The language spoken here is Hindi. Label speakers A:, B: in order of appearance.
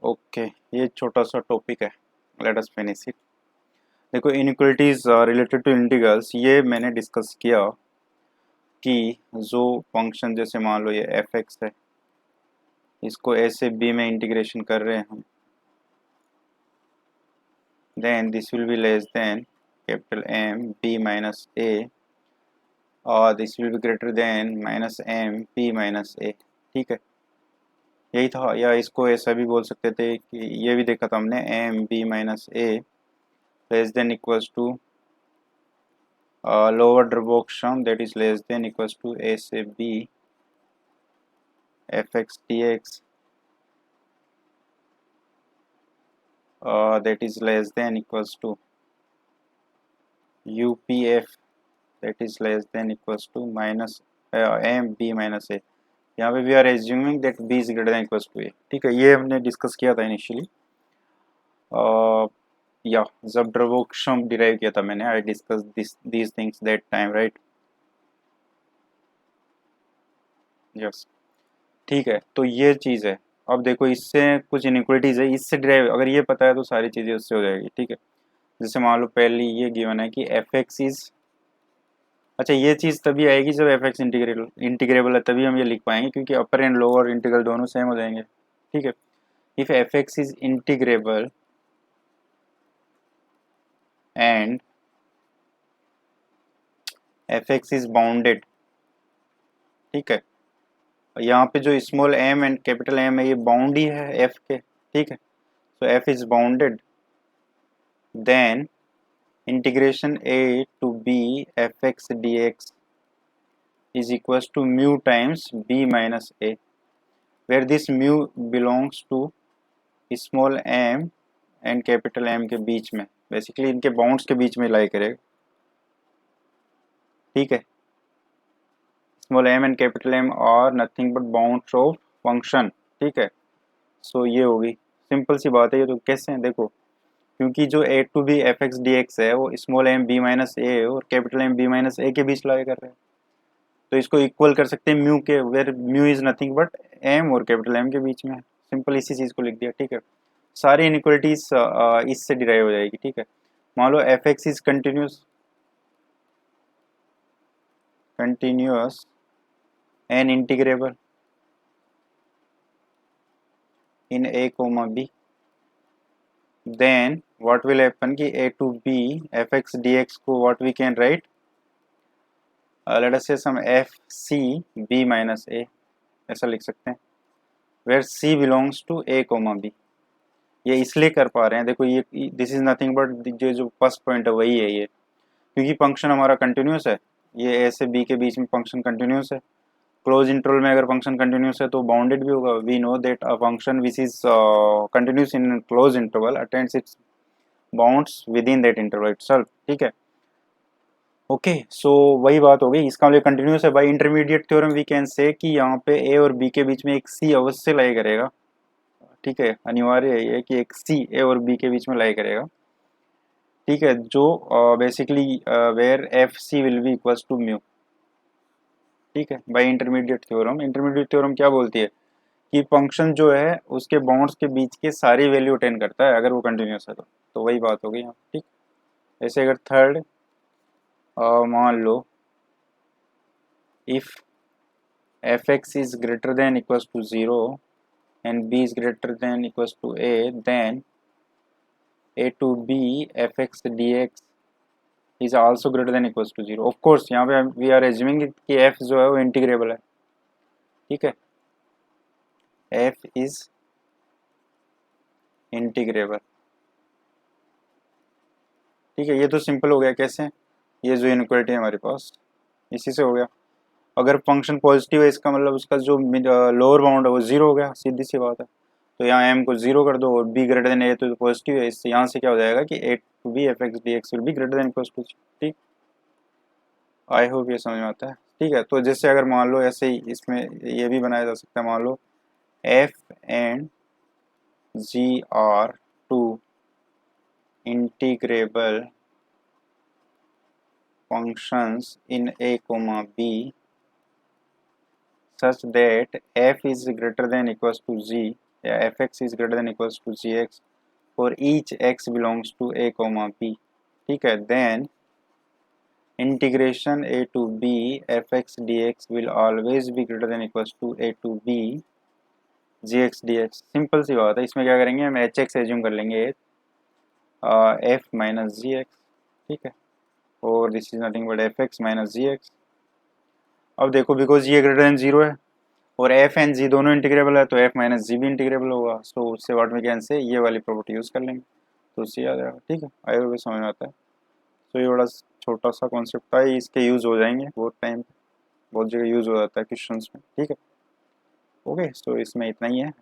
A: ओके, ये छोटा सा टॉपिक है, लेट अस फिनिश इट। देखो, इनइक्वालिटीज रिलेटेड टू इंटीग्रल्स ये मैंने डिस्कस किया कि जो फंक्शन जैसे मान लो ये एफ एक्स है, इसको ए से बी में इंटीग्रेशन कर रहे हैं हम, then this will be less than capital M B minus A और this will be greater than minus M P minus A. ठीक है, यही था। या इसको ऐसा भी बोल सकते थे कि ये भी देखा था हमने, M B minus A less than equals to lower Darboux sum that is less than equals to a से b fx dx that is less than equals to upf that is less than equals to minus m b minus a। यहाँ पे we are assuming that b is greater than equals to a। ठीक है, ये हमने डिस्कस किया था इनिशियली, या जब Darboux sum डिराइव किया था मैंने, I discuss these things that time, right? Yes, ठीक है। तो ये चीज़ है। अब देखो, इससे कुछ इनइक्वालिटीज है, इससे डिराइव अगर ये पता है तो सारी चीज़ें उससे हो जाएगी। ठीक है, जैसे मान लो पहली ये गिवन है कि एफ एक्स इज, अच्छा ये चीज़ तभी आएगी जब एफ एक्स इंटीग्रेबल है, तभी हम ये लिख पाएंगे, क्योंकि अपर एंड लोअर इंटीग्रल दोनों सेम हो जाएंगे। ठीक है, if F X is integrable and F X is bounded. ठीक है, यहाँ पे जो small M and capital M है ये बाउंड ही है एफ के। ठीक है, so F is bounded, then integration a to b fx dx is equals to mu times b minus a, where this mu belongs to small m and capital M के बीच में, बेसिकली इनके बाउंड्स के बीच में लाई करेगा। ठीक है, small m and capital M और nothing but bounds of function. ठीक है, सो ये होगी, सिंपल सी बात है ये। तो कैसे हैं देखो, क्योंकि जो a to B F X D X है वो small m b minus A और capital M b minus A के बीच लाई कर रहे हैं, तो इसको इक्वल कर सकते हैं म्यू के, where mu is nothing but M और कैपिटल एम के बीच में। सिंपल इसी चीज को लिख दिया। ठीक है, सारी इनइक्वालिटीज इससे डिराइव हो जाएगी। ठीक है, मान लो F X is continuous and integrable in A comma B, then what will happen कि A to B F X D X को what we can write, let us say some F C B minus A, ऐसा लिख सकते हैं, where C belongs to A comma B. ये इसलिए कर पा रहे हैं, देखो ये दिस इज नथिंग बट जो फर्स्ट पॉइंट है वही है ये, क्योंकि फंक्शन हमारा कंटिन्यूस है, ये ए से बी के बीच में फंक्शन कंटिन्यूस है। क्लोज इंटरवल में अगर फंक्शन कंटिन्यूस है तो बाउंडेड भी होगा। We know that a function which is continuous in close interval attends its bounds within that interval itself. ठीक है, ओके, सो वही बात हो गई, इसका मतलब कंटिन्यूस है। By intermediate theorem we can say कि यहाँ पे ए और बी के बीच में एक सी अवश्य लाई करेगा। ठीक है, अनिवार्य है ये कि एक सी ए और बी के बीच में लाई करेगा। ठीक है, जो basically where F C will be equals to mu. ठीक है, by intermediate theorem. Intermediate theorem क्या बोलती है कि फंक्शन जो है उसके बाउंड्स के बीच के सारी वैल्यू अटेन करता है अगर वो कंटिन्यूस है तो वही बात हो गई यहाँ। ठीक, ऐसे अगर थर्ड मान लो if F X is greater than equals to 0 and b is greater than equals to a, then a to b fx dx is also greater than equals to 0। of course यहाँ पे we are assuming कि f जो है वो इंटीग्रेबल है। ठीक है, f is इंटीग्रेबल। ठीक है, ये तो सिंपल हो गया। कैसे, ये जो इनइक्वालिटी है हमारे पास इसी से हो गया। अगर फंक्शन पॉजिटिव है इसका मतलब उसका जो लोअर बाउंड है वो 0 हो गया, सीधी सी बात है। तो यहाँ m को 0 कर दो और b ग्रेटर देन a तो पॉजिटिव है, इससे यहाँ से क्या हो जाएगा कि a to b F X D X will be greater than equals to. ठीक, आई होप ये समझ में आता है। ठीक है, तो जैसे अगर मान लो ऐसे ही इसमें ये भी बनाया जा सकता है, मान लो f and g are two integrable functions in a comma b such that f is greater than equals to g या F X is greater than equals to G X for each X belongs to A comma B, ठीक है, then integration a to b fx dx will always be greater than equals to a to b gx dx। Simple सी बात है, इसमें क्या करेंगे हम एच एक्स एज्यूम कर लेंगे एफ माइनस जी एक्स, ठीक है, और this is nothing but F X minus G X. अब देखो बिकॉज ये ग्रेटर देन जीरो है और एफ एंड जी दोनों इंटीग्रेबल है तो एफ माइनस जी भी इंटीग्रेबल होगा, सो उससे व्हाट वी कैन से ये वाली प्रॉपर्टी यूज़ कर लेंगे तो उससे याद आएगा, ठीक है, आई होप समझ में आता है। तो ये बड़ा छोटा सा कॉन्सेप्ट था, इसके यूज़ हो जाएंगे बहुत टाइम, बहुत जगह यूज़ हो जाता है क्वेश्चंस में, ठीक है। ओके, सो इसमें इतना ही है।